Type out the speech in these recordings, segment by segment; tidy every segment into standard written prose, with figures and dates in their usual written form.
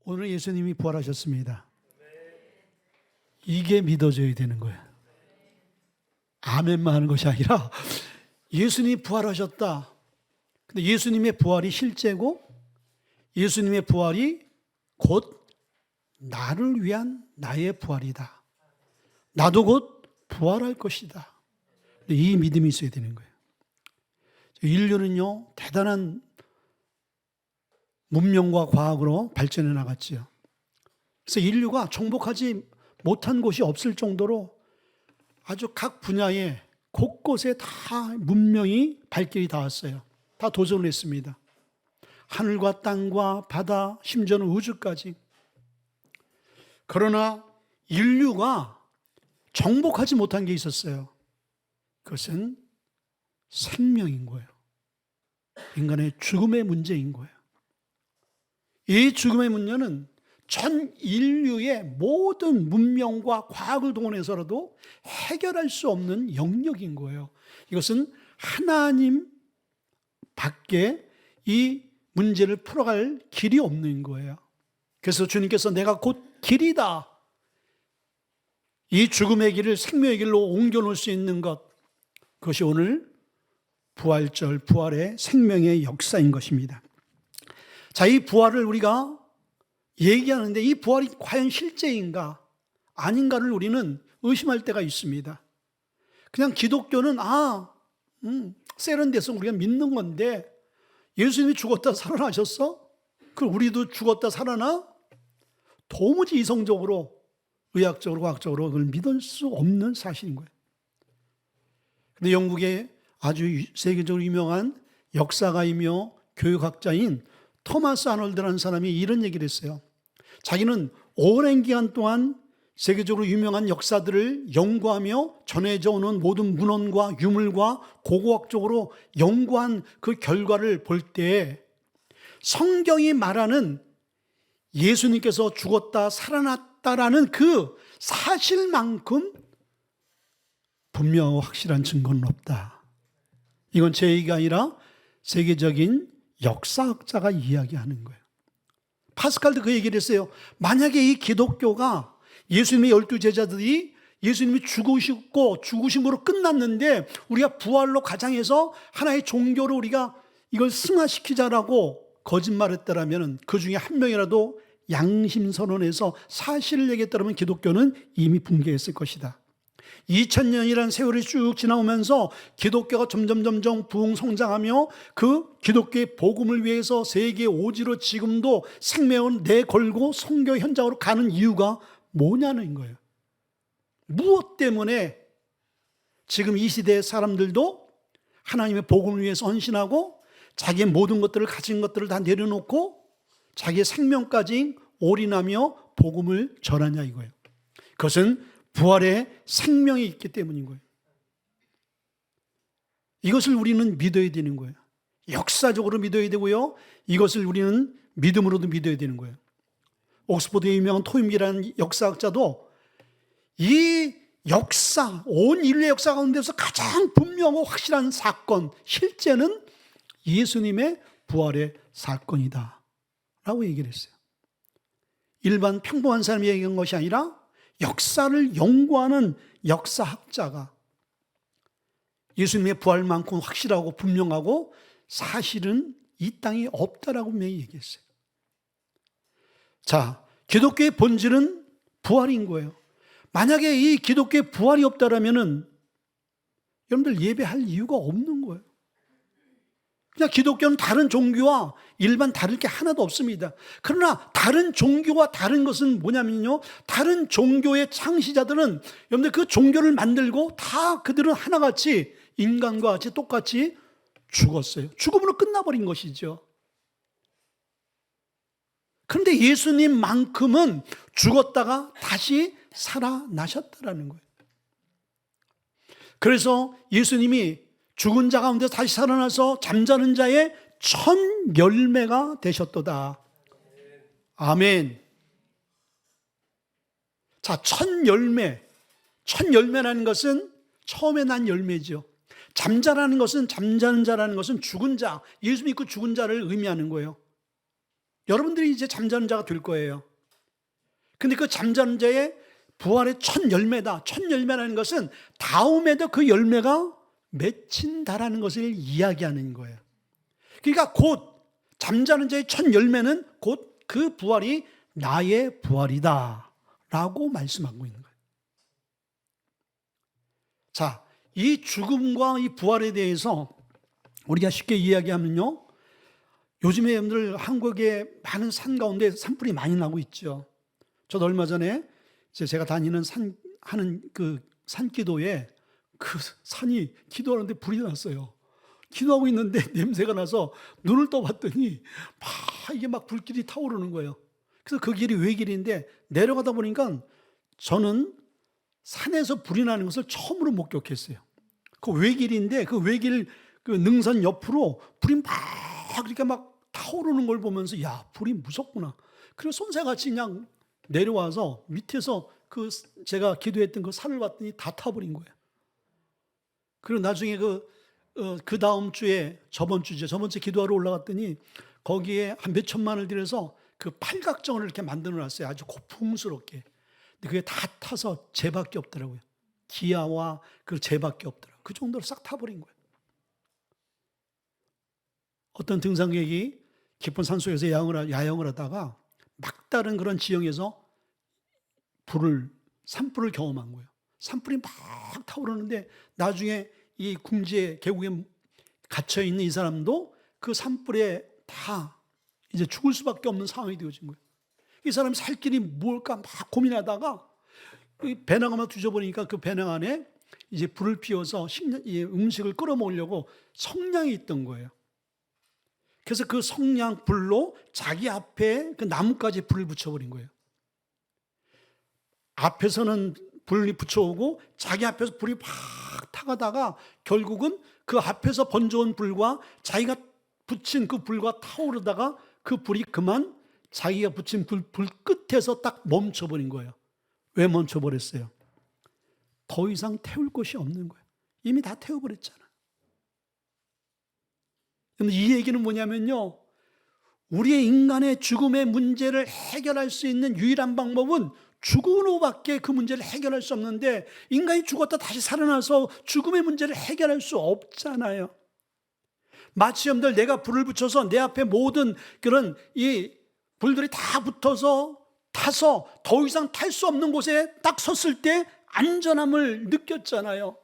오늘 예수님이 부활하셨습니다. 이게 믿어져야 되는 거예요. 아멘만 하는 것이 아니라 예수님이 부활하셨다. 근데 예수님의 부활이 실제고 예수님의 부활이 곧 나를 위한 나의 부활이다. 나도 곧 부활할 것이다. 이 믿음이 있어야 되는 거예요. 인류는요, 대단한 문명과 과학으로 발전해 나갔지요. 그래서 인류가 정복하지 못한 곳이 없을 정도로 아주 각 분야에 곳곳에 다 문명이 발길이 닿았어요. 다 도전을 했습니다. 하늘과 땅과 바다, 심지어는 우주까지. 그러나 인류가 정복하지 못한 게 있었어요. 그것은 생명인 거예요. 인간의 죽음의 문제인 거예요. 이 죽음의 문제는 전 인류의 모든 문명과 과학을 동원해서라도 해결할 수 없는 영역인 거예요. 이것은 하나님 밖에 이 문제를 풀어갈 길이 없는 거예요. 그래서 주님께서 내가 곧 길이다. 이 죽음의 길을 생명의 길로 옮겨놓을 수 있는 것, 그것이 오늘 부활절, 부활의 생명의 역사인 것입니다. 자, 이 부활을 우리가 얘기하는데 이 부활이 과연 실제인가 아닌가를 우리는 의심할 때가 있습니다. 그냥 기독교는 세련돼서 우리가 믿는 건데 예수님이 죽었다 살아나셨어? 그럼 우리도 죽었다 살아나? 도무지 이성적으로, 의학적으로, 과학적으로 그걸 믿을 수 없는 사실인 거예요. 근데 영국의 아주 세계적으로 유명한 역사가이며 교육학자인 토마스 아놀드라는 사람이 이런 얘기를 했어요. 자기는 오랜 기간 동안 세계적으로 유명한 역사들을 연구하며 전해져 오는 모든 문헌과 유물과 고고학적으로 연구한 그 결과를 볼 때 성경이 말하는 예수님께서 죽었다 살아났다라는 그 사실만큼 분명하고 확실한 증거는 없다. 이건 제 얘기가 아니라 세계적인 역사학자가 이야기하는 거예요. 파스칼도 그 얘기를 했어요. 만약에 이 기독교가 예수님의 12제자들이 예수님이 죽으심으로 끝났는데 우리가 부활로 가장해서 하나의 종교로 우리가 이걸 승화시키자라고 거짓말했다라면 그 중에 한 명이라도 양심선언해서 사실을 얘기했다면 기독교는 이미 붕괴했을 것이다. 2000년이라는 세월이 쭉 지나오면서 기독교가 점점 부흥성장하며 그 기독교의 복음을 위해서 세계 오지로 지금도 생명을 내걸고 선교 현장으로 가는 이유가 뭐냐는 거예요. 무엇 때문에 지금 이 시대의 사람들도 하나님의 복음을 위해서 헌신하고 자기의 모든 것들을 가진 것들을 다 내려놓고 자기의 생명까지 올인하며 복음을 전하냐 이거예요. 그것은 부활의 생명이 있기 때문인 거예요. 이것을 우리는 믿어야 되는 거예요. 역사적으로 믿어야 되고요. 이것을 우리는 믿음으로도 믿어야 되는 거예요. 옥스퍼드의 유명한 토임이라는 역사학자도 이 역사, 온 인류의 역사 가운데서 가장 분명하고 확실한 사건, 실제는 예수님의 부활의 사건이다 라고 얘기를 했어요. 일반 평범한 사람이 얘기한 것이 아니라 역사를 연구하는 역사학자가 예수님의 부활만큼 확실하고 분명하고 사실은 이 땅에 없다라고 분명히 얘기했어요. 자, 기독교의 본질은 부활인 거예요. 만약에 이 기독교의 부활이 없다라면은 여러분들 예배할 이유가 없는 거예요. 그냥 기독교는 다른 종교와 일반 다를 게 하나도 없습니다. 그러나 다른 종교와 다른 것은 뭐냐면요, 다른 종교의 창시자들은 여러분들 그 종교를 만들고 다 그들은 하나같이 인간과 같이 똑같이 죽었어요. 죽음으로 끝나버린 것이죠. 그런데 예수님만큼은 죽었다가 다시 살아나셨다라는 거예요. 그래서 예수님이 죽은 자 가운데 다시 살아나서 잠자는 자의 첫 열매가 되셨도다. 아멘. 자, 첫 열매라는 것은 처음에 난 열매죠. 잠자는 자라는 것은 죽은 자, 예수 믿고 죽은 자를 의미하는 거예요. 여러분들이 이제 잠자는 자가 될 거예요. 근데 그 잠자는 자의 부활의 첫 열매다. 첫 열매라는 것은 다음에도 그 열매가 맺힌다라는 것을 이야기하는 거예요. 그러니까 곧 잠자는 자의 첫 열매는 곧 그 부활이 나의 부활이다 라고 말씀하고 있는 거예요. 자, 이 죽음과 이 부활에 대해서 우리가 쉽게 이야기하면요, 요즘에 여러분들 한국의 많은 산 가운데 산불이 많이 나고 있죠. 저도 얼마 전에 제가 다니는 하는 그 산기도에 그 산이 기도하는데 불이 났어요. 기도하고 있는데 냄새가 나서 눈을 떠봤더니 이게 막 불길이 타오르는 거예요. 그래서 그 길이 외길인데 내려가다 보니까 저는 산에서 불이 나는 것을 처음으로 목격했어요. 그 외길인데 그 외길 그 능선 옆으로 불이 막 이렇게 막 타오르는 걸 보면서 야, 불이 무섭구나. 그래서 손새같이 그냥 내려와서 밑에서 그 제가 기도했던 그 산을 봤더니 다 타버린 거예요. 그리고 나중에 그 다음 주에 저번 주에 기도하러 올라갔더니 거기에 한 몇 천만을 들여서 그 팔각정을 이렇게 만들어 놨어요. 아주 고풍스럽게. 근데 그게 다 타서 재밖에 없더라고요. 기아와 그 재밖에 없더라고요. 그 정도로 싹 타버린 거예요. 어떤 등산객이 깊은 산속에서 야영을 하다가 막다른 그런 지형에서 산불을 경험한 거예요. 산불이 막 타오르는데 나중에 이 궁지에 계곡에 갇혀 있는 이 사람도 그 산불에 다 이제 죽을 수밖에 없는 상황이 되어진 거예요. 이 사람이 살 길이 뭘까 막 고민하다가 배낭 하나 뒤져보니까 그 배낭 안에 이제 불을 피워서 음식을 끓여 먹으려고 성냥이 있던 거예요. 그래서 그 성냥 불로 자기 앞에 그 나뭇가지에 불을 붙여버린 거예요. 앞에서는 불이 붙여오고 자기 앞에서 불이 팍 타가다가 결국은 그 앞에서 번져온 불과 자기가 붙인 그 불과 타오르다가 그 불이 그만 자기가 붙인 불 끝에서 딱 멈춰버린 거예요. 왜 멈춰버렸어요? 더 이상 태울 곳이 없는 거예요. 이미 다 태워버렸잖아. 그런데 이 얘기는 뭐냐면요, 우리의 인간의 죽음의 문제를 해결할 수 있는 유일한 방법은 죽음으로밖에 그 문제를 해결할 수 없는데, 인간이 죽었다 다시 살아나서 죽음의 문제를 해결할 수 없잖아요. 마치 여러분들 내가 불을 붙여서 내 앞에 모든 그런 이 불들이 다 붙어서 타서 더 이상 탈 수 없는 곳에 딱 섰을 때 안전함을 느꼈잖아요.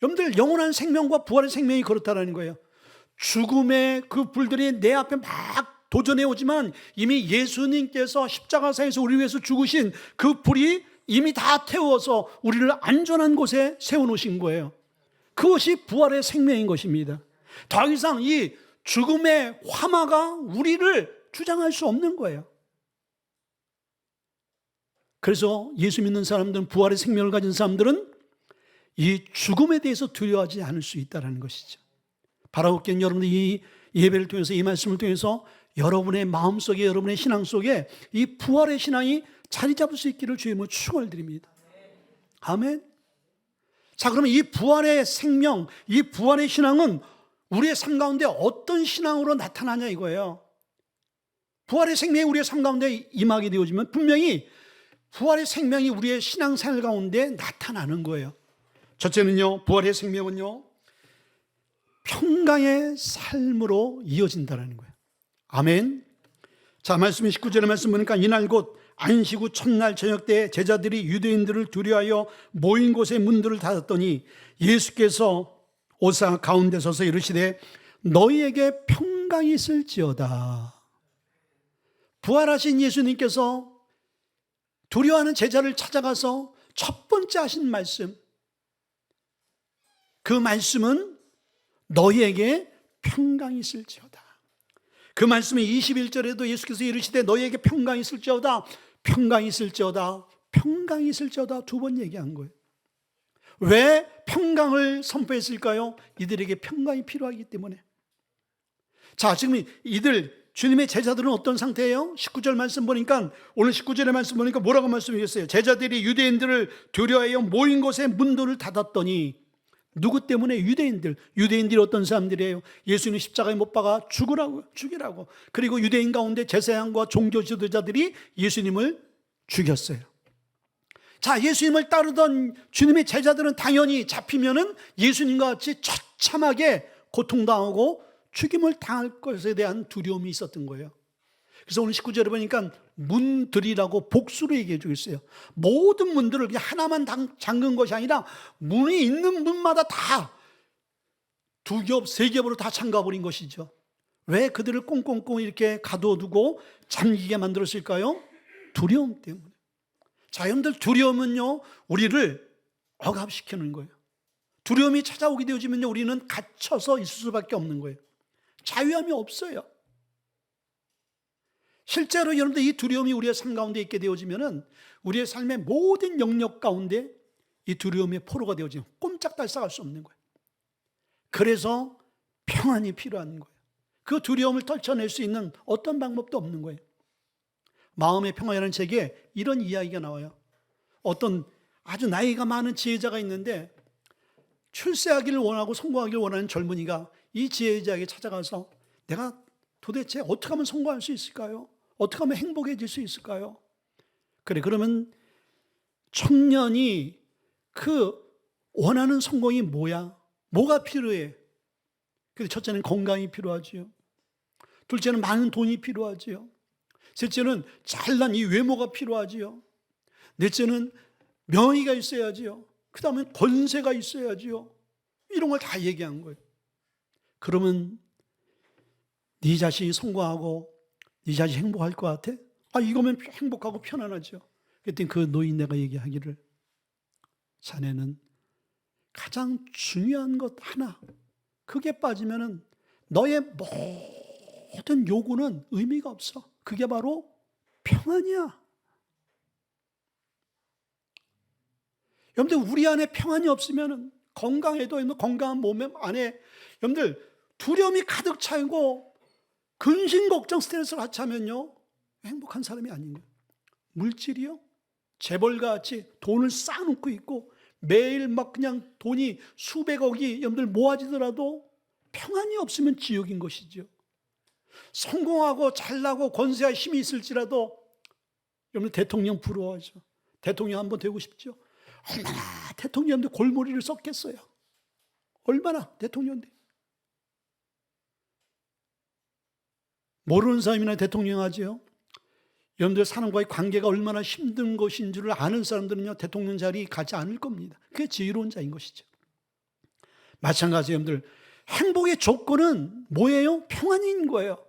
여러분들 영원한 생명과 부활의 생명이 그렇다는 거예요. 죽음의 그 불들이 내 앞에 막 도전해 오지만 이미 예수님께서 십자가상에서 우리 위해서 죽으신 그 불이 이미 다 태워서 우리를 안전한 곳에 세워놓으신 거예요. 그것이 부활의 생명인 것입니다. 더 이상 이 죽음의 화마가 우리를 주장할 수 없는 거예요. 그래서 예수 믿는 사람들은, 부활의 생명을 가진 사람들은 이 죽음에 대해서 두려워하지 않을 수 있다는 것이죠. 바라옵기는 여러분들 이 예배를 통해서, 이 말씀을 통해서 여러분의 마음속에, 여러분의 신앙 속에 이 부활의 신앙이 자리 잡을 수 있기를 주님으로 축원을 드립니다. 아멘. 자, 그러면 이 부활의 생명, 이 부활의 신앙은 우리의 삶 가운데 어떤 신앙으로 나타나냐 이거예요. 부활의 생명이 우리의 삶 가운데 임하게 되어지면 분명히 부활의 생명이 우리의 신앙생활 가운데 나타나는 거예요. 첫째는요, 부활의 생명은요, 평강의 삶으로 이어진다는 거예요. 아멘. 자, 말씀이 19절의 말씀 보니까 이날 곧 안식 후 첫날 저녁 때 제자들이 유대인들을 두려워하여 모인 곳의 문들을 닫았더니 예수께서 오사 가운데 서서 이르시되 너희에게 평강이 있을지어다. 부활하신 예수님께서 두려워하는 제자를 찾아가서 첫 번째 하신 말씀, 그 말씀은 너희에게 평강이 있을지어다. 그 말씀이 21절에도 예수께서 이르시되 너희에게 평강이 있을지어다, 평강이 있을지어다, 평강이 있을지어다 두 번 얘기한 거예요. 왜 평강을 선포했을까요? 이들에게 평강이 필요하기 때문에. 자, 지금 주님의 제자들은 어떤 상태예요? 19절 말씀 보니까, 오늘 19절의 말씀 보니까 뭐라고 말씀하셨어요? 제자들이 유대인들을 두려워하여 모인 곳에 문들을 닫았더니 누구 때문에? 유대인들이 어떤 사람들이에요? 예수님 십자가에 못 박아 죽이라고. 그리고 유대인 가운데 제사장과 종교 지도자들이 예수님을 죽였어요. 자, 예수님을 따르던 주님의 제자들은 당연히 잡히면은 예수님과 같이 처참하게 고통당하고 죽임을 당할 것에 대한 두려움이 있었던 거예요. 그래서 오늘 19절에 보니까 문들이라고 복수로 얘기해 주고 있어요. 모든 문들을 하나만 잠근 것이 아니라 문이 있는 문마다 다 2겹, 3겹으로 다 잠가버린 것이죠. 왜 그들을 꽁꽁꽁 이렇게 가둬두고 잠기게 만들었을까요? 두려움 때문에. 자, 여러분들, 두려움은요, 우리를 억압시키는 거예요. 두려움이 찾아오게 되어지면요, 우리는 갇혀서 있을 수밖에 없는 거예요. 자유함이 없어요. 실제로 여러분들, 이 두려움이 우리의 삶 가운데 있게 되어지면은 우리의 삶의 모든 영역 가운데 이 두려움의 포로가 되어지면 꼼짝달싹할 수 없는 거예요. 그래서 평안이 필요한 거예요. 그 두려움을 떨쳐낼 수 있는 어떤 방법도 없는 거예요. 마음의 평화라는 책에 이런 이야기가 나와요. 어떤 아주 나이가 많은 지혜자가 있는데 출세하기를 원하고 성공하기를 원하는 젊은이가 이 지혜자에게 찾아가서 내가 도대체 어떻게 하면 성공할 수 있을까요? 어떻게 하면 행복해질 수 있을까요? 그래, 그러면 청년이 그 원하는 성공이 뭐야? 뭐가 필요해? 그래서 첫째는 건강이 필요하지요. 둘째는 많은 돈이 필요하지요. 셋째는 잘난 이 외모가 필요하지요. 넷째는 명의가 있어야지요. 그 다음에 권세가 있어야지요. 이런 걸 다 얘기한 거예요. 그러면 네 자신이 성공하고 네 자신이 행복할 것 같아? 이거면 행복하고 편안하죠. 그랬더니 그 노인네가 얘기하기를, 자네는 가장 중요한 것 하나, 그게 빠지면은 너의 모든 요구는 의미가 없어. 그게 바로 평안이야. 여러분들, 우리 안에 평안이 없으면 건강에도 건강한 몸 안에 여러분들 두려움이 가득 차이고 근심, 걱정, 스트레스를 같이 하면요, 행복한 사람이 아닌 거예요. 물질이요, 재벌같이 돈을 쌓아놓고 있고 매일 막 그냥 돈이 수백억이 여러분들 모아지더라도 평안이 없으면 지옥인 것이죠. 성공하고 잘나고 권세와 힘이 있을지라도 여러분, 대통령 부러워하죠. 대통령 한번 되고 싶죠. 얼마나 대통령인데 골머리를 썼겠어요. 얼마나 대통령인데. 모르는 사람이나 대통령 하지요. 여러분들 사람과의 관계가 얼마나 힘든 것인 줄을 아는 사람들은요, 대통령 자리 가지 않을 겁니다. 그게 지혜로운 자인 것이죠. 마찬가지로 여러분들, 행복의 조건은 뭐예요? 평안인 거예요.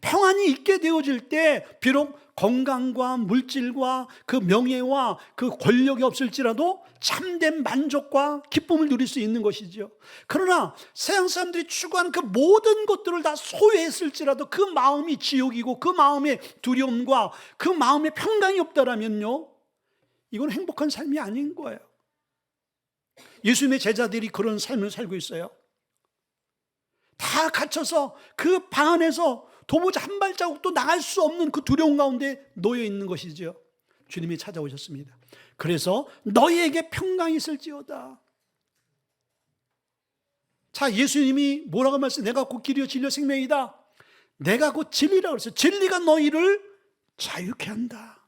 평안이 있게 되어질 때 비록 건강과 물질과 그 명예와 그 권력이 없을지라도 참된 만족과 기쁨을 누릴 수 있는 것이죠. 그러나 세상 사람들이 추구하는 그 모든 것들을 다 소유했을지라도 그 마음이 지옥이고 그 마음의 두려움과 그 마음의 평강이 없다라면요, 이건 행복한 삶이 아닌 거예요. 예수님의 제자들이 그런 삶을 살고 있어요. 다 갇혀서 그 방 안에서 도무지 한 발자국도 나갈 수 없는 그 두려움 가운데 놓여 있는 것이죠. 주님이 찾아오셨습니다. 그래서 너희에게 평강이 있을지어다. 자, 예수님이 뭐라고 말씀하세요? 내가 곧 길이요 진리요 생명이다. 내가 곧 진리라고 그랬어요. 진리가 너희를 자유케 한다.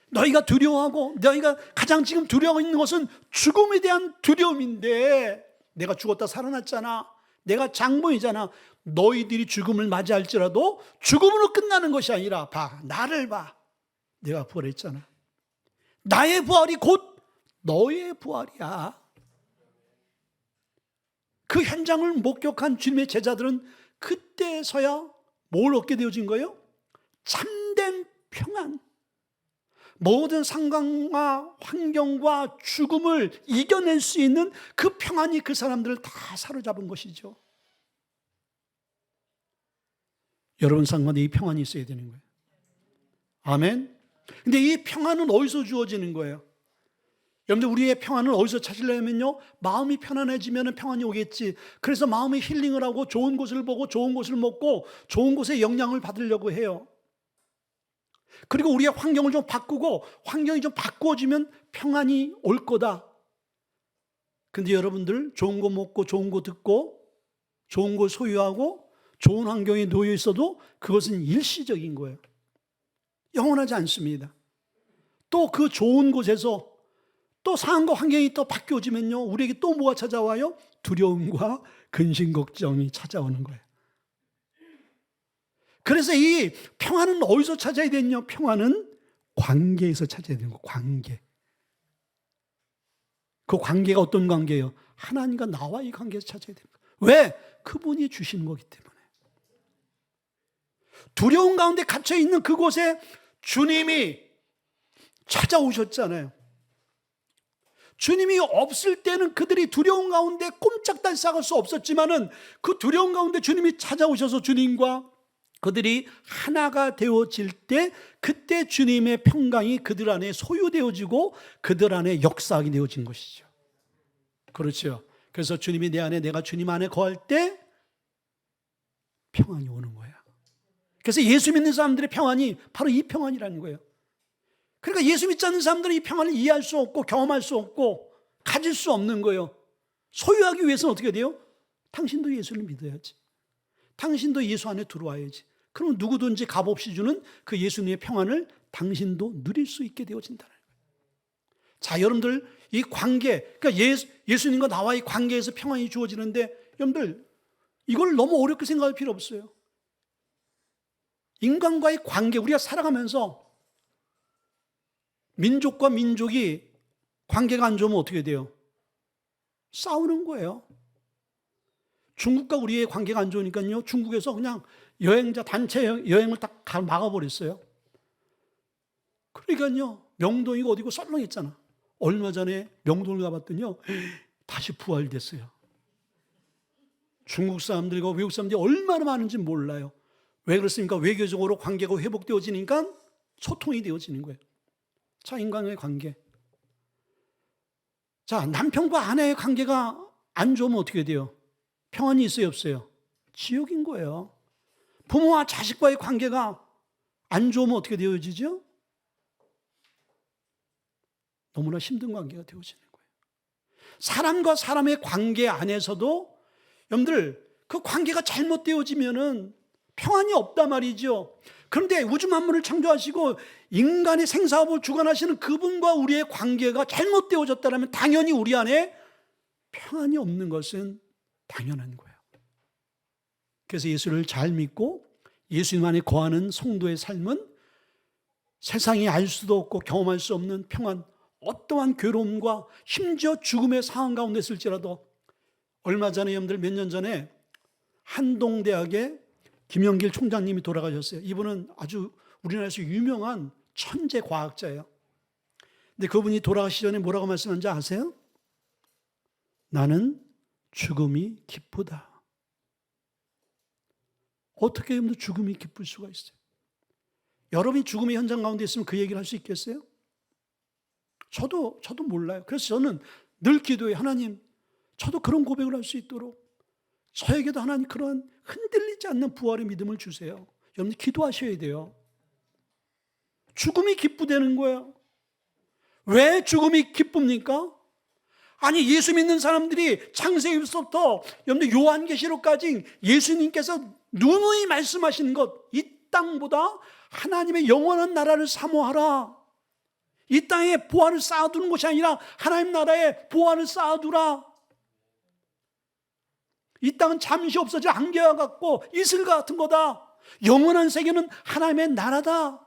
너희가 두려워하고 너희가 가장 지금 두려워하고 있는 것은 죽음에 대한 두려움인데, 내가 죽었다 살아났잖아. 내가 장본이잖아. 너희들이 죽음을 맞이할지라도 죽음으로 끝나는 것이 아니라 나를 봐. 내가 부활했잖아. 나의 부활이 곧 너의 부활이야. 그 현장을 목격한 주님의 제자들은 그때서야 뭘 얻게 되어진 거예요? 참된 평안. 모든 상황과 환경과 죽음을 이겨낼 수 있는 그 평안이 그 사람들을 다 사로잡은 것이죠. 여러분 삶 가운데 이 평안이 있어야 되는 거예요. 아멘. 근데 이 평안은 어디서 주어지는 거예요? 여러분들, 우리의 평안을 어디서 찾으려면요, 마음이 편안해지면 평안이 오겠지. 그래서 마음의 힐링을 하고 좋은 곳을 보고 좋은 곳을 먹고 좋은 곳에 영향을 받으려고 해요. 그리고 우리의 환경을 좀 바꾸고 환경이 좀 바꾸어지면 평안이 올 거다. 근데 여러분들 좋은 거 먹고 좋은 거 듣고 좋은 거 소유하고 좋은 환경에 놓여 있어도 그것은 일시적인 거예요. 영원하지 않습니다. 또 그 좋은 곳에서 또 상황과 환경이 또 바뀌어지면요, 우리에게 또 뭐가 찾아와요? 두려움과 근심 걱정이 찾아오는 거예요. 그래서 이 평안은 어디서 찾아야 되냐? 평안은 관계에서 찾아야 되는 거예요. 관계. 그 관계가 어떤 관계예요? 하나님과 나와의 관계에서 찾아야 됩니다. 왜? 그분이 주시는 거기 때문에. 두려움 가운데 갇혀 있는 그곳에 주님이 찾아오셨잖아요. 주님이 없을 때는 그들이 두려움 가운데 꼼짝달싹할 수 없었지만은 그 두려움 가운데 주님이 찾아오셔서 주님과 그들이 하나가 되어질 때 그때 주님의 평강이 그들 안에 소유되어지고 그들 안에 역사하게 되어진 것이죠. 그렇죠. 그래서 주님이 내 안에, 내가 주님 안에 거할 때 평안이 오는 거야. 그래서 예수 믿는 사람들의 평안이 바로 이 평안이라는 거예요. 그러니까 예수 믿지 않는 사람들은 이 평안을 이해할 수 없고 경험할 수 없고 가질 수 없는 거예요. 소유하기 위해서는 어떻게 돼요? 당신도 예수를 믿어야지. 당신도 예수 안에 들어와야지. 그럼 누구든지 값없이 주는 그 예수님의 평안을 당신도 누릴 수 있게 되어진다는 거예요. 자, 여러분들 이 관계, 그러니까 예수님과 나와의 관계에서 평안이 주어지는데 여러분들 이걸 너무 어렵게 생각할 필요 없어요. 인간과의 관계, 우리가 살아가면서 민족과 민족이 관계가 안 좋으면 어떻게 돼요? 싸우는 거예요. 중국과 우리의 관계가 안 좋으니까요, 중국에서 그냥 여행자 단체 여행을 딱 막아버렸어요. 그러니까요, 명동이고 어디고 썰렁했잖아. 얼마 전에 명동을 가봤더니요, 다시 부활됐어요. 중국 사람들과 외국 사람들이 얼마나 많은지 몰라요. 왜 그렇습니까? 외교적으로 관계가 회복되어지니까 소통이 되어지는 거예요. 자, 인간의 관계. 자, 남편과 아내의 관계가 안 좋으면 어떻게 돼요? 평안이 있어요, 없어요? 지옥인 거예요. 부모와 자식과의 관계가 안 좋으면 어떻게 되어지죠? 너무나 힘든 관계가 되어지는 거예요. 사람과 사람의 관계 안에서도 여러분들 그 관계가 잘못되어지면은 평안이 없단 말이죠. 그런데 우주 만물을 창조하시고 인간의 생사업을 주관하시는 그분과 우리의 관계가 잘못되어졌다면 당연히 우리 안에 평안이 없는 것은 당연한 거예요. 그래서 예수를 잘 믿고 예수님 안에 거하는 성도의 삶은 세상이 알 수도 없고 경험할 수 없는 평안, 어떠한 괴로움과 심지어 죽음의 상황 가운데 있을지라도, 얼마 전에 여러분들 몇 년 전에 한동대학의 김영길 총장님이 돌아가셨어요. 이분은 아주 우리나라에서 유명한 천재 과학자예요. 근데 그분이 돌아가시기 전에 뭐라고 말씀하는지 아세요? 나는 죽음이 기쁘다. 어떻게 여러분들 죽음이 기쁠 수가 있어요? 여러분이 죽음의 현장 가운데 있으면 그 얘기를 할 수 있겠어요? 저도 몰라요. 그래서 저는 늘 기도해요. 하나님, 저도 그런 고백을 할 수 있도록 저에게도 하나님 그런 흔들리지 않는 부활의 믿음을 주세요. 여러분 기도하셔야 돼요. 죽음이 기쁘다는 거예요. 왜 죽음이 기쁩니까? 아니, 예수 믿는 사람들이 창세기부터 여러분들 요한계시록까지 예수님께서 누누이 말씀하시는 것, 이 땅보다 하나님의 영원한 나라를 사모하라. 이 땅에 보화를 쌓아두는 것이 아니라 하나님 나라에 보화를 쌓아두라. 이 땅은 잠시 없어져 안개와 같고 이슬 같은 거다. 영원한 세계는 하나님의 나라다.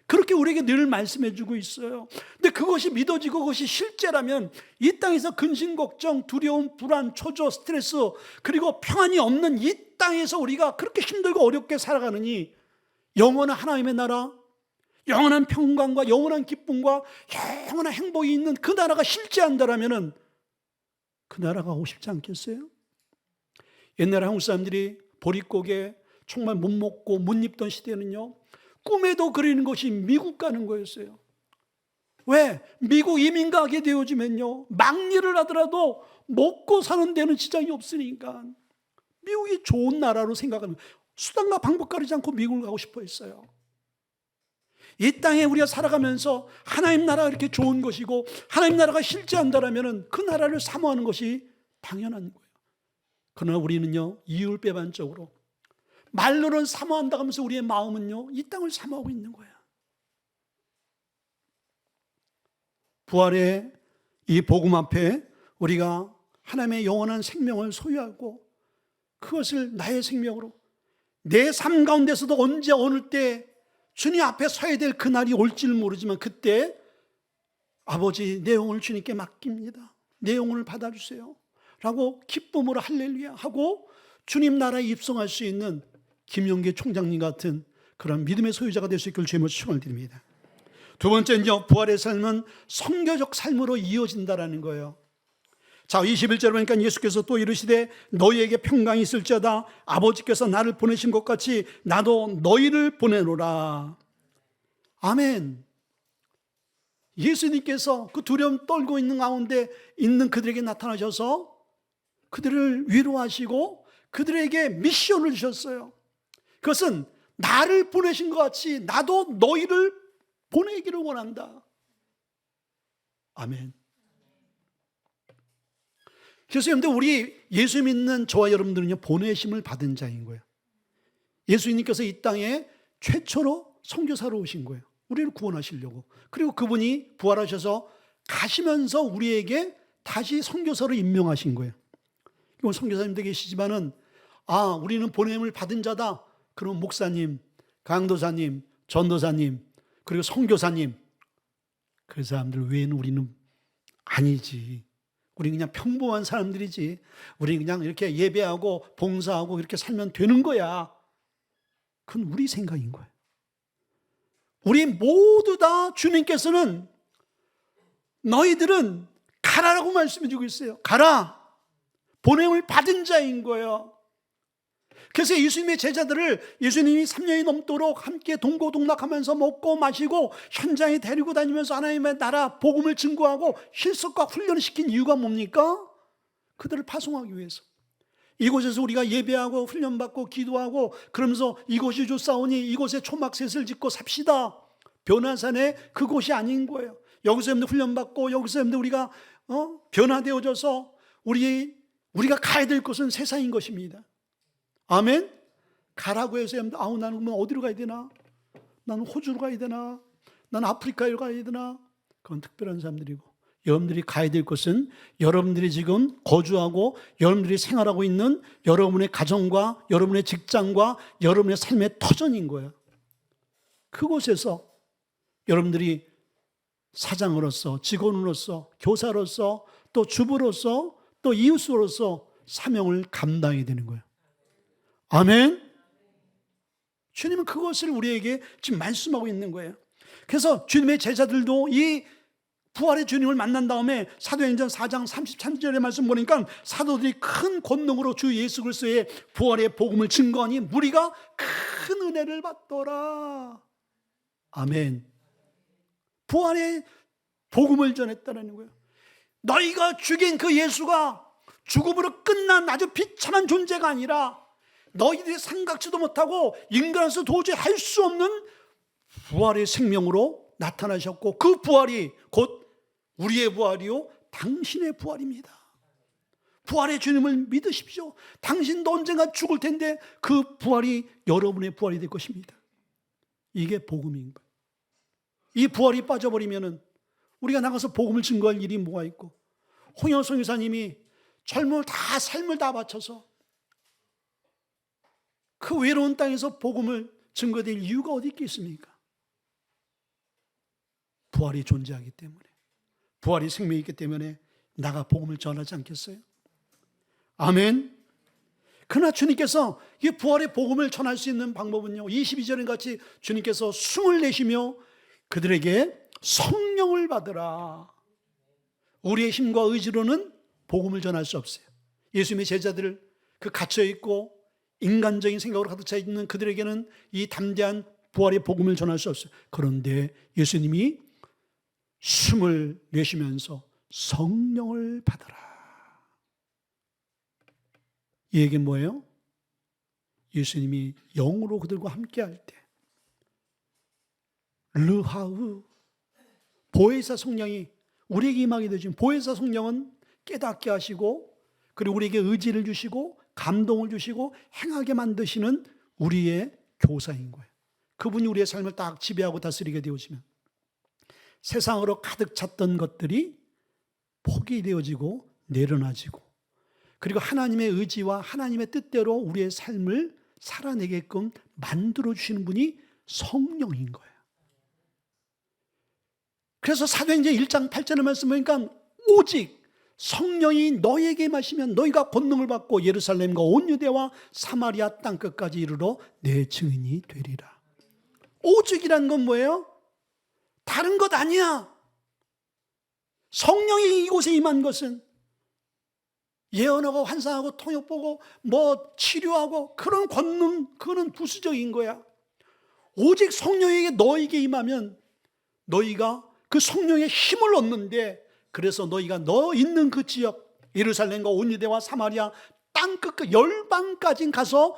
그렇게 우리에게 늘 말씀해 주고 있어요. 근데 그것이 믿어지고 그것이 실제라면 이 땅에서 근심, 걱정, 두려움, 불안, 초조, 스트레스, 그리고 평안이 없는 이 땅에서 우리가 그렇게 힘들고 어렵게 살아가느니 영원한 하나님의 나라, 영원한 평강과 영원한 기쁨과 영원한 행복이 있는 그 나라가 실제한다라면 그 나라가 가고 싶지 않겠어요? 옛날에 한국 사람들이 보릿고개 정말 못 먹고 못 입던 시대는요, 꿈에도 그리는 것이 미국 가는 거였어요. 왜? 미국 이민 가게 되어지면요, 막일을 하더라도 먹고 사는 데는 지장이 없으니까 미국이 좋은 나라로 생각하는, 수단과 방법 가리지 않고 미국을 가고 싶어 했어요. 이 땅에 우리가 살아가면서 하나님 나라가 이렇게 좋은 것이고 하나님 나라가 실제한다라면 그 나라를 사모하는 것이 당연한 거예요. 그러나 우리는요, 이율배반적으로 말로는 사모한다 하면서 우리의 마음은요, 이 땅을 사모하고 있는 거예요. 부활의 이 복음 앞에 우리가 하나님의 영원한 생명을 소유하고 그것을 나의 생명으로 내 삶 가운데서도 언제 어느 때 주님 앞에 서야 될 그날이 올지는 모르지만 그때 아버지 내 영혼을 주님께 맡깁니다. 내 영혼을 받아주세요 라고 기쁨으로 할렐루야 하고 주님 나라에 입성할 수 있는 김용기 총장님 같은 그런 믿음의 소유자가 될 수 있기를 주님으로 축원을 드립니다. 두 번째는요, 부활의 삶은 선교적 삶으로 이어진다라는 거예요. 자, 21절 보니까 예수께서 또 이르시되 너희에게 평강이 있을지어다 아버지께서 나를 보내신 것 같이 나도 너희를 보내노라. 아멘. 예수님께서 그 두려움 떨고 있는 가운데 있는 그들에게 나타나셔서 그들을 위로하시고 그들에게 미션을 주셨어요. 그것은 나를 보내신 것 같이 나도 너희를 보내기를 원한다. 아멘. 그래서 여러분들 우리 예수 믿는 저와 여러분들은요, 보내심을 받은 자인 거예요. 예수님께서 이 땅에 최초로 선교사로 오신 거예요. 우리를 구원하시려고. 그리고 그분이 부활하셔서 가시면서 우리에게 다시 선교사로 임명하신 거예요. 이건 선교사님도 계시지만은 우리는 보냄을 받은 자다. 그럼 목사님, 강도사님, 전도사님, 그리고 선교사님, 그 사람들 외에는 우리는 아니지. 우리는 그냥 평범한 사람들이지. 우리는 그냥 이렇게 예배하고 봉사하고 이렇게 살면 되는 거야. 그건 우리 생각인 거예요. 우리 모두 다 주님께서는 너희들은 가라라고 말씀해 주고 있어요. 가라. 보냄을 받은 자인 거예요. 그래서 예수님의 제자들을 예수님이 3년이 넘도록 함께 동고동락하면서 먹고 마시고 현장에 데리고 다니면서 하나님의 나라 복음을 증거하고 실습과 훈련을 시킨 이유가 뭡니까? 그들을 파송하기 위해서. 이곳에서 우리가 예배하고 훈련받고 기도하고 그러면서 이곳이 좋사오니 이곳에 초막셋을 짓고 삽시다. 변화산에 그곳이 아닌 거예요. 여기서 여러분들 훈련받고 여기서 여러분들 우리가 변화되어져서 우리가 가야 될 곳은 세상인 것입니다. 아멘? 가라고 해서 여러분들 나는 그러면 어디로 가야 되나? 나는 호주로 가야 되나? 나는 아프리카로 가야 되나? 그건 특별한 사람들이고 여러분들이 가야 될 곳은 여러분들이 지금 거주하고 여러분들이 생활하고 있는 여러분의 가정과 여러분의 직장과 여러분의 삶의 터전인 거예요. 그곳에서 여러분들이 사장으로서 직원으로서 교사로서 또 주부로서 또 이웃으로서 사명을 감당해야 되는 거예요. 아멘. 주님은 그것을 우리에게 지금 말씀하고 있는 거예요. 그래서 주님의 제자들도 이 부활의 주님을 만난 다음에 사도행전 4장 33절의 말씀 보니까 사도들이 큰 권능으로 주 예수 그리스도의 부활의 복음을 증거하니 무리가 큰 은혜를 받더라. 아멘. 부활의 복음을 전했다는 거예요. 너희가 죽인 그 예수가 죽음으로 끝난 아주 비참한 존재가 아니라 너희들이 생각지도 못하고 인간으로서 도저히 할 수 없는 부활의 생명으로 나타나셨고 그 부활이 곧 우리의 부활이요 당신의 부활입니다. 부활의 주님을 믿으십시오. 당신도 언젠가 죽을 텐데 그 부활이 여러분의 부활이 될 것입니다. 이게 복음인 거예요. 이 부활이 빠져버리면은 우리가 나가서 복음을 증거할 일이 뭐가 있고 홍영선 교사님이 젊음을 다 삶을 다 바쳐서 그 외로운 땅에서 복음을 증거될 이유가 어디 있겠습니까? 부활이 존재하기 때문에 부활이 생명이 있기 때문에 나가 복음을 전하지 않겠어요? 아멘. 그러나 주님께서 이 부활의 복음을 전할 수 있는 방법은요 22절에 같이 주님께서 숨을 내쉬며 그들에게 성령을 받으라. 우리의 힘과 의지로는 복음을 전할 수 없어요. 예수님의 제자들 그 갇혀있고 인간적인 생각으로 가득 차 있는 그들에게는 이 담대한 부활의 복음을 전할 수 없어요. 그런데 예수님이 숨을 내쉬면서 성령을 받아라. 이 얘기는 뭐예요? 예수님이 영으로 그들과 함께 할 때 르하우, 보혜사 성령이 우리에게 임하게 되죠. 보혜사 성령은 깨닫게 하시고, 그리고 우리에게 의지를 주시고 감동을 주시고 행하게 만드시는 우리의 교사인 거예요. 그분이 우리의 삶을 딱 지배하고 다스리게 되어지면 세상으로 가득 찼던 것들이 포기되어지고 내려놔지고, 그리고 하나님의 의지와 하나님의 뜻대로 우리의 삶을 살아내게끔 만들어주시는 분이 성령인 거예요. 그래서 사도행전 1장 8절의 말씀을 보니까 오직 성령이 너희에게 임하시면 너희가 권능을 받고 예루살렘과 온 유대와 사마리아 땅끝까지 이르러 내 증인이 되리라. 오직이란 건 뭐예요? 다른 것 아니야. 성령이 이곳에 임한 것은 예언하고 환상하고 통역 보고 뭐 치료하고 그런 권능, 그거는 부수적인 거야. 오직 성령에게 너에게 임하면 너희가 그 성령의 힘을 얻는데, 그래서 너희가 너 있는 그 지역 예루살렘과 온 유대와 사마리아 땅끝 열방까지 가서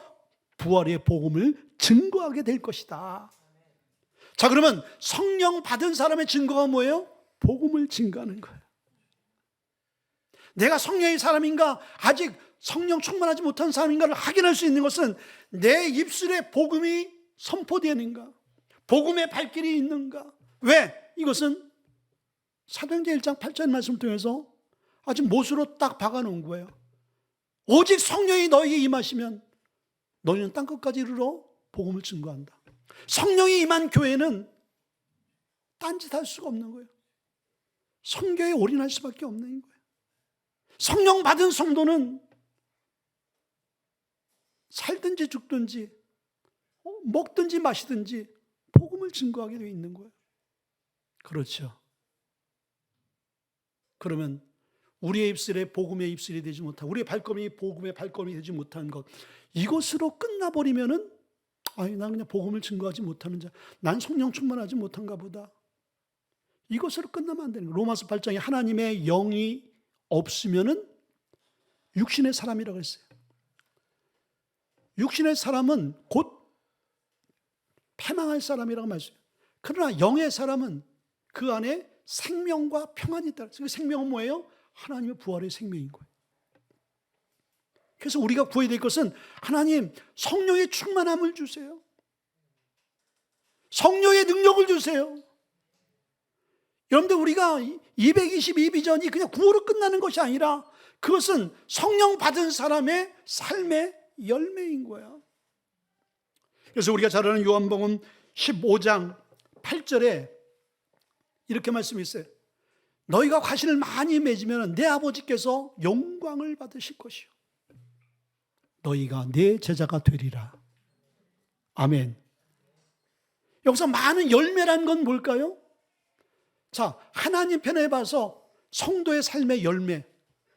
부활의 복음을 증거하게 될 것이다. 자, 그러면 성령 받은 사람의 증거가 뭐예요? 복음을 증거하는 거예요. 내가 성령의 사람인가, 아직 성령 충만하지 못한 사람인가를 확인할 수 있는 것은 내 입술에 복음이 선포되는가, 복음의 발길이 있는가. 왜? 이것은 사도행전 1장 8절 말씀을 통해서 아주 못으로 딱 박아놓은 거예요. 오직 성령이 너희에게 임하시면 너희는 땅끝까지 이르러 복음을 증거한다. 성령이 임한 교회는 딴짓할 수가 없는 거예요. 선교에 올인할 수밖에 없는 거예요. 성령 받은 성도는 살든지 죽든지 먹든지 마시든지 복음을 증거하게 되어 있는 거예요. 그렇죠. 그러면 우리의 입술에 복음의 입술이 되지 못하고 우리의 발걸음이 복음의 발걸음이 되지 못한 것, 이것으로 끝나버리면은 난 그냥 복음을 증거하지 못하는 자, 난 성령 충만하지 못한가 보다, 이것으로 끝나면 안 되는 거예요. 로마서 8장에 하나님의 영이 없으면은 육신의 사람이라고 했어요. 육신의 사람은 곧 패망할 사람이라고 말했어요. 그러나 영의 사람은 그 안에 생명과 평안이 있다. 그 생명은 뭐예요? 하나님의 부활의 생명인 거예요. 그래서 우리가 구해야 될 것은 하나님 성령의 충만함을 주세요. 성령의 능력을 주세요. 여러분들, 우리가 222비전이 그냥 구호로 끝나는 것이 아니라 그것은 성령 받은 사람의 삶의 열매인 거야. 그래서 우리가 잘 아는 요한복음 15장 8절에 이렇게 말씀이 있어요. 너희가 과실을 많이 맺으면 내 아버지께서 영광을 받으실 것이요 너희가 내 제자가 되리라. 아멘. 여기서 많은 열매란 건 뭘까요? 자, 하나님 편에 봐서 성도의 삶의 열매,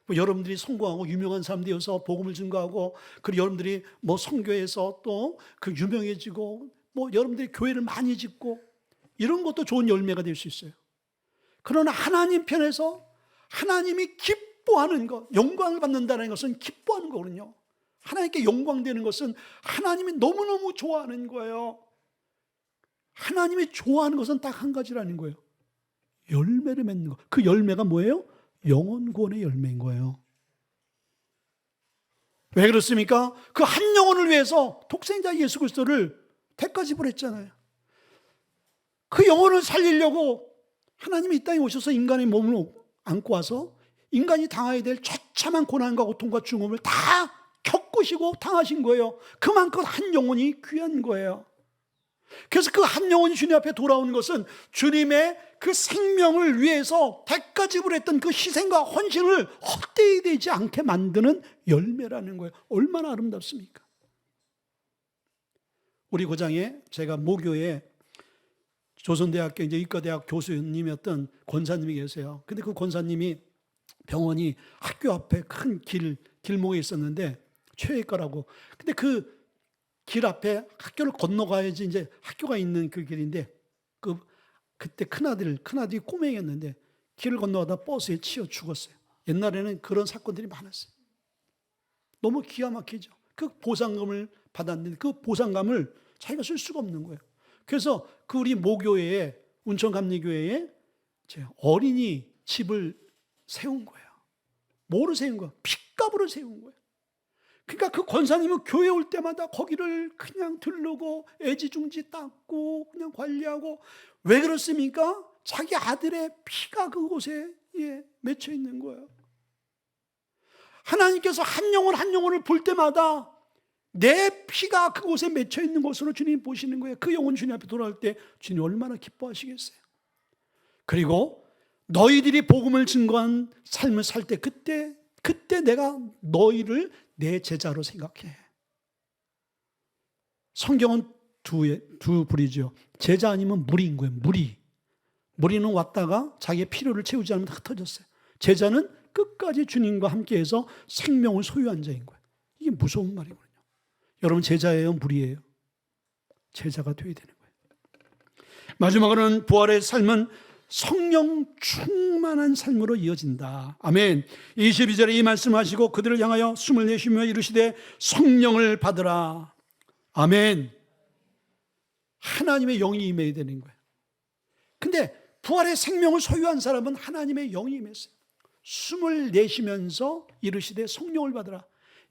여러분들이 성공하고 유명한 사람 되어서 복음을 증거하고, 그리고 여러분들이 선교에서 또 그 유명해지고, 여러분들이 교회를 많이 짓고, 이런 것도 좋은 열매가 될 수 있어요. 그러나 하나님 편에서 하나님이 기뻐하는 것, 영광을 받는다는 것은 기뻐하는 거거든요. 하나님께 영광되는 것은 하나님이 너무너무 좋아하는 거예요. 하나님이 좋아하는 것은 딱 한 가지라는 거예요. 열매를 맺는 것. 그 열매가 뭐예요? 영혼 구원의 열매인 거예요. 왜 그렇습니까? 그 한 영혼을 위해서 독생자 예수 그리스도를 대가 지불했잖아요. 그 영혼을 살리려고 하나님이 이 땅에 오셔서 인간의 몸을 안고 와서 인간이 당해야 될 처참한 고난과 고통과 죽음을 다 겪으시고 당하신 거예요. 그만큼 한 영혼이 귀한 거예요. 그래서 그 한 영혼이 주님 앞에 돌아오는 것은 주님의 그 생명을 위해서 대가 지불했던 그 희생과 헌신을 헛되이 되지 않게 만드는 열매라는 거예요. 얼마나 아름답습니까? 우리 고장에 제가 모교에 조선대학교 이제 의과대학 교수님이었던 권사님이 계세요. 근데 그 권사님이 병원이 학교 앞에 큰 길목에 있었는데 최애과라고. 근데 그 길 앞에 학교를 건너가야지 이제 학교가 있는 그 길인데 그때 큰아들이 꼬맹이였는데 길을 건너가다 버스에 치여 죽었어요. 옛날에는 그런 사건들이 많았어요. 너무 기가 막히죠. 그 보상금을 받았는데 그 보상금을 자기가 쓸 수가 없는 거예요. 그래서 그 우리 모교회에, 운천감리교회에 어린이 집을 세운 거야. 뭐로 세운 거야? 핏값으로 세운 거야. 그러니까 그 권사님은 교회 올 때마다 거기를 그냥 들르고 애지중지 닦고 그냥 관리하고. 왜 그렇습니까? 자기 아들의 피가 그곳에 맺혀 있는 거예요. 하나님께서 한 영혼을 볼 때마다 내 피가 그곳에 맺혀 있는 것으로 주님 보시는 거예요. 그 영혼 주님 앞에 돌아올 때 주님 얼마나 기뻐하시겠어요. 그리고 너희들이 복음을 증거한 삶을 살 때 그때 내가 너희를 내 제자로 생각해. 성경은 두 부류죠. 제자 아니면 무리인 거예요. 무리는 왔다가 자기의 필요를 채우지 않으면 흩어졌어요. 제자는 끝까지 주님과 함께해서 생명을 소유한 자인 거예요. 이게 무서운 말이거든요. 여러분 제자예요, 무리예요? 제자가 되어야 되는 거예요. 마지막으로는 부활의 삶은 성령 충만한 삶으로 이어진다. 아멘. 22절에 이 말씀하시고 그들을 향하여 숨을 내쉬며 이르시되 성령을 받으라. 아멘. 하나님의 영이 임해야 되는 거예요. 근데 부활의 생명을 소유한 사람은 하나님의 영이 임했어요. 숨을 내쉬면서 이르시되 성령을 받으라.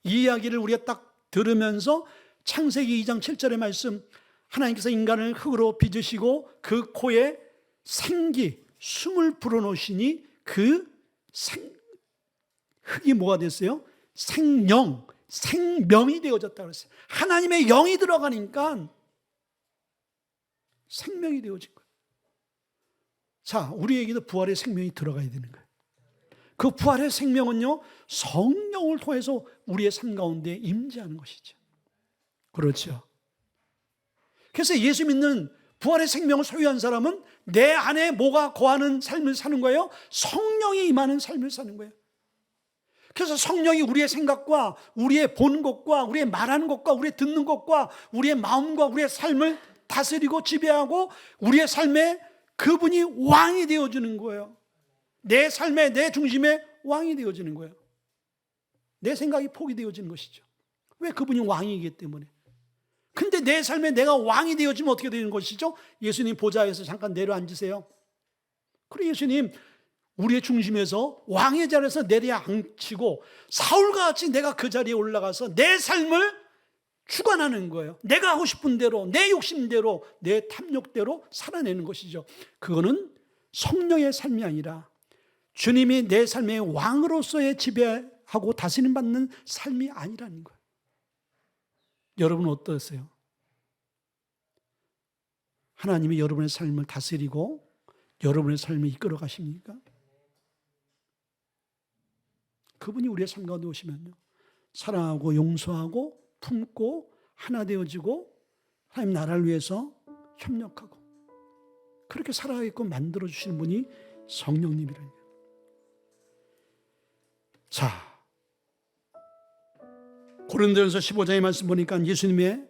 이 이야기를 우리가 딱 들으면서 창세기 2장 7절의 말씀, 하나님께서 인간을 흙으로 빚으시고 그 코에 생기, 숨을 불어넣으시니 그 흙이 뭐가 됐어요? 생명이 되어졌다 그랬어요. 하나님의 영이 들어가니까 생명이 되어진 거예요. 자, 우리에게도 부활의 생명이 들어가야 되는 거예요. 그 부활의 생명은요, 성령을 통해서 우리의 삶 가운데 임재하는 것이죠. 그렇죠. 그래서 예수 믿는 부활의 생명을 소유한 사람은 내 안에 뭐가 거하는 삶을 사는 거예요? 성령이 임하는 삶을 사는 거예요. 그래서 성령이 우리의 생각과 우리의 보는 것과 우리의 말하는 것과 우리의 듣는 것과 우리의 마음과 우리의 삶을 다스리고 지배하고 우리의 삶에 그분이 왕이 되어주는 거예요. 내 삶에, 내 중심에 왕이 되어지는 거예요. 내 생각이 폭이 되어지는 것이죠. 왜? 그분이 왕이기 때문에. 근데 내 삶에 내가 왕이 되어지면 어떻게 되는 것이죠? 예수님 보좌에서 잠깐 내려앉으세요. 그래, 예수님 우리의 중심에서 왕의 자리에서 내려앉히고 사울과 같이 내가 그 자리에 올라가서 내 삶을 주관하는 거예요. 내가 하고 싶은 대로, 내 욕심대로, 내 탐욕대로 살아내는 것이죠. 그거는 성령의 삶이 아니라 주님이 내 삶의 왕으로서의 지배하고 다스림 받는 삶이 아니라는 거예요. 여러분 어떠세요? 하나님이 여러분의 삶을 다스리고 여러분의 삶을 이끌어 가십니까? 그분이 우리의 삶 가운데 오시면요, 사랑하고 용서하고 품고 하나 되어지고 하나님 나라를 위해서 협력하고 그렇게 살아가게끔 만들어주시는 분이 성령님이라는 거예요. 자, 고린도전서 15장의 말씀 보니까 예수님의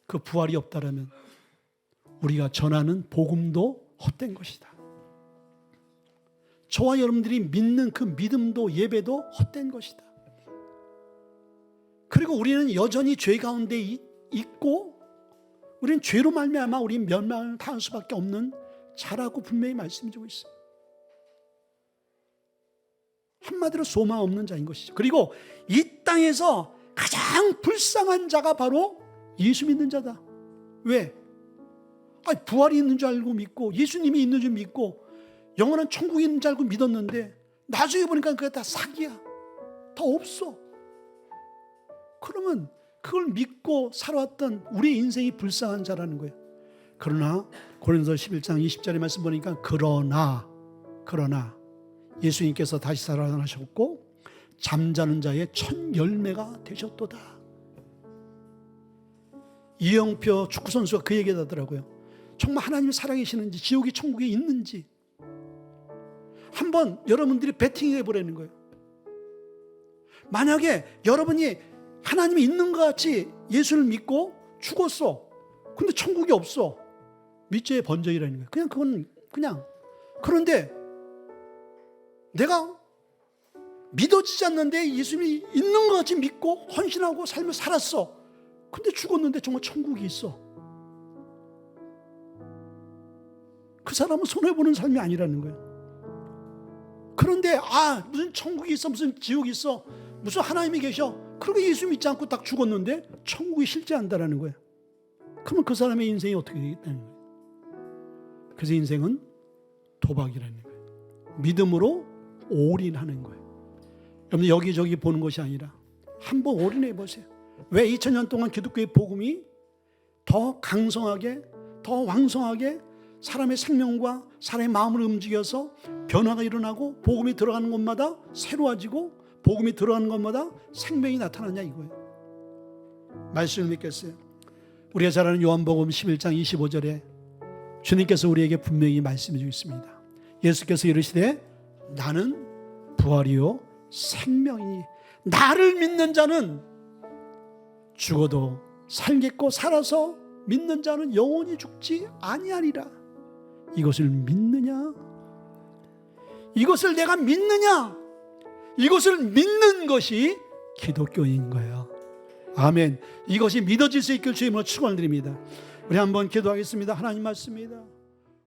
그 부활이 없다라면 우리가 전하는 복음도 헛된 것이다. 저와 여러분들이 믿는 그 믿음도 예배도 헛된 것이다. 그리고 우리는 여전히 죄 가운데 있고 우리는 죄로 말미암아 우리는 멸망을 당할 수밖에 없는 자라고 분명히 말씀해주고 있어요. 한마디로 소망 없는 자인 것이죠. 그리고 이 땅에서 가장 불쌍한 자가 바로 예수 믿는 자다. 왜? 부활이 있는 줄 알고 믿고 예수님이 있는 줄 믿고 영원한 천국이 있는 줄 알고 믿었는데 나중에 보니까 그게 다 사기야. 다 없어. 그러면 그걸 믿고 살아왔던 우리 인생이 불쌍한 자라는 거예요. 그러나 고린도서 11장 20절의 말씀 보니까 그러나 예수님께서 다시 살아나셨고 잠자는 자의 첫 열매가 되셨도다. 이영표 축구선수가 그 얘기를 하더라고요. 정말 하나님이 살아계시는지 지옥이 천국에 있는지 한번 여러분들이 배팅해 보라는 거예요. 만약에 여러분이 하나님이 있는 것 같이 예수를 믿고 죽었어. 근데 천국이 없어. 밑죄의 번제이라는 거예요. 그냥 그런데 내가 믿어지지 않는데 예수님이 있는 것 같이 믿고 헌신하고 삶을 살았어. 근데 죽었는데 정말 천국이 있어. 그 사람은 손해보는 삶이 아니라는 거예요. 그런데 무슨 천국이 있어, 무슨 지옥이 있어, 무슨 하나님이 계셔, 그렇게 예수 믿지 않고 딱 죽었는데 천국이 실제한다라는 거예요. 그러면 그 사람의 인생이 어떻게 되겠다는 거예요. 그래서 인생은 도박이라는 거예요. 믿음으로 올인하는 거예요. 여러분 여기저기 보는 것이 아니라 한번 올인해 보세요. 왜 2000년 동안 기독교의 복음이 더 강성하게, 더 왕성하게 사람의 생명과 사람의 마음을 움직여서 변화가 일어나고 복음이 들어가는 곳마다 새로워지고 복음이 들어가는 곳마다 생명이 나타나냐 이거예요. 말씀을 믿겠어요. 우리가 잘 아는 요한복음 11장 25절에 주님께서 우리에게 분명히 말씀해 주셨습니다. 예수께서 이르시되 나는 부활이요 생명이니 나를 믿는 자는 죽어도 살겠고 살아서 믿는 자는 영원히 죽지 아니하리라. 이것을 믿느냐? 이것을 내가 믿느냐? 이것을 믿는 것이 기독교인 거예요. 아멘. 이것이 믿어질 수 있길 주님으로 축원드립니다. 우리 한번 기도하겠습니다. 하나님 말씀입니다.